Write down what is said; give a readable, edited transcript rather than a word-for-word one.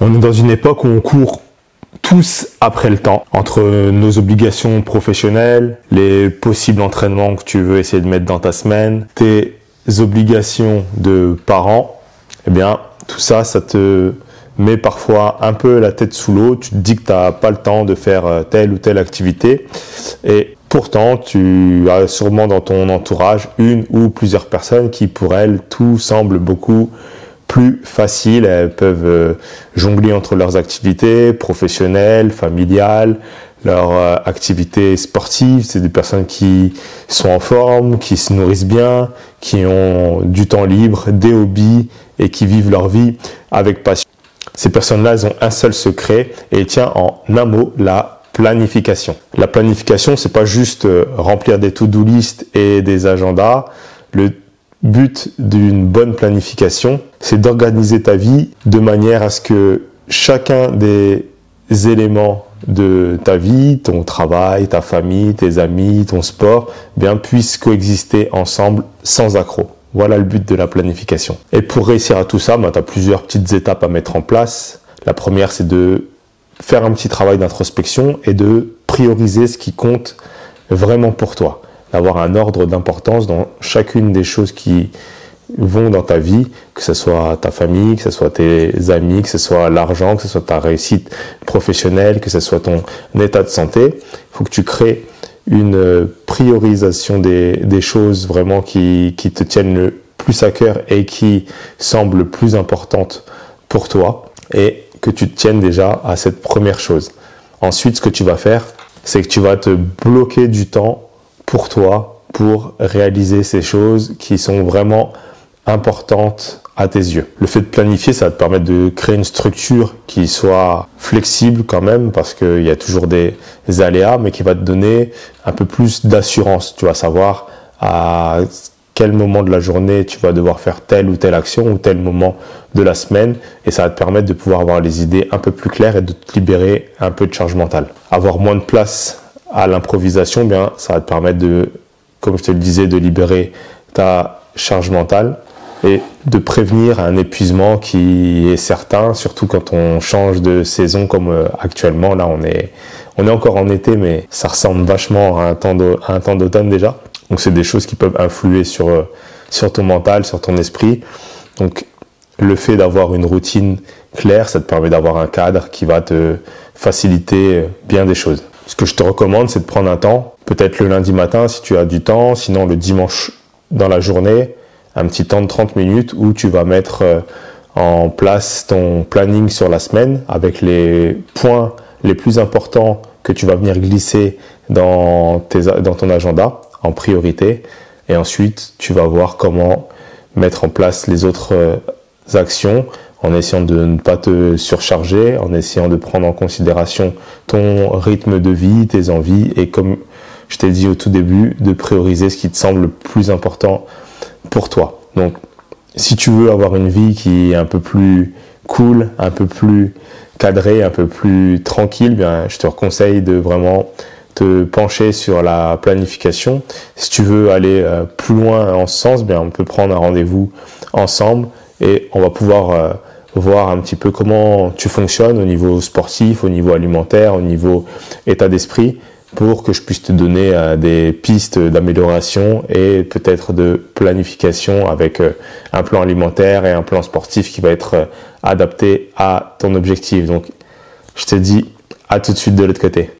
On est dans une époque où on court tous après le temps, entre nos obligations professionnelles, les possibles entraînements que tu veux essayer de mettre dans ta semaine, tes obligations de parents, eh bien, tout ça, ça te met parfois un peu la tête sous l'eau. Tu te dis que tu n'as pas le temps de faire telle ou telle activité. Et pourtant, tu as sûrement dans ton entourage une ou plusieurs personnes qui, pour elles, tout semble beaucoup plus facile. Elles peuvent jongler entre leurs activités professionnelles, familiales, leurs activités sportives. C'est des personnes qui sont en forme, qui se nourrissent bien, qui ont du temps libre, des hobbies et qui vivent leur vie avec passion. Ces personnes-là, elles ont un seul secret et il tient en un mot, la planification. La planification, c'est pas juste remplir des to-do list et des agendas. Le but d'une bonne planification, c'est d'organiser ta vie de manière à ce que chacun des éléments de ta vie, ton travail, ta famille, tes amis, ton sport, bien puissent coexister ensemble sans accroc. Voilà le but de la planification. Et pour réussir à tout ça, tu as plusieurs petites étapes à mettre en place. La première, c'est de faire un petit travail d'introspection et de prioriser ce qui compte vraiment pour toi. D'avoir un ordre d'importance dans chacune des choses qui vont dans ta vie, que ce soit ta famille, que ce soit tes amis, que ce soit l'argent, que ce soit ta réussite professionnelle, que ce soit ton état de santé. Il faut que tu crées une priorisation des choses vraiment qui te tiennent le plus à cœur et qui semblent plus importantes pour toi et que tu te tiennes déjà à cette première chose. Ensuite, ce que tu vas faire, c'est que tu vas te bloquer du temps pour toi, pour réaliser ces choses qui sont vraiment importantes à tes yeux. Le fait de planifier, ça va te permettre de créer une structure qui soit flexible quand même, parce qu'il y a toujours des aléas, mais qui va te donner un peu plus d'assurance. Tu vas savoir à quel moment de la journée tu vas devoir faire telle ou telle action ou tel moment de la semaine, et ça va te permettre de pouvoir avoir les idées un peu plus claires et de te libérer un peu de charge mentale. Avoir moins de place à l'improvisation, bien, ça va te permettre de, comme je te le disais, de libérer ta charge mentale et de prévenir un épuisement qui est certain, surtout quand on change de saison comme actuellement. Là, on est encore en été, mais ça ressemble vachement à un temps d'automne déjà. Donc, c'est des choses qui peuvent influer sur ton mental, sur ton esprit. Donc, le fait d'avoir une routine claire, ça te permet d'avoir un cadre qui va te faciliter bien des choses. Ce que je te recommande, c'est de prendre un temps, peut-être le lundi matin si tu as du temps, sinon le dimanche dans la journée, un petit temps de 30 minutes où tu vas mettre en place ton planning sur la semaine avec les points les plus importants que tu vas venir glisser dans ton agenda en priorité. Et ensuite, tu vas voir comment mettre en place les autres actions en essayant de ne pas te surcharger, en essayant de prendre en considération ton rythme de vie, tes envies et, comme je t'ai dit au tout début, de prioriser ce qui te semble le plus important pour toi. Donc, si tu veux avoir une vie qui est un peu plus cool, un peu plus cadrée, un peu plus tranquille, bien, je te conseille de vraiment te pencher sur la planification. Si tu veux aller plus loin en ce sens, bien, on peut prendre un rendez-vous ensemble et on va pouvoir voir un petit peu comment tu fonctionnes au niveau sportif, au niveau alimentaire, au niveau état d'esprit, pour que je puisse te donner des pistes d'amélioration et peut-être de planification avec un plan alimentaire et un plan sportif qui va être adapté à ton objectif. Donc, je te dis à tout de suite de l'autre côté.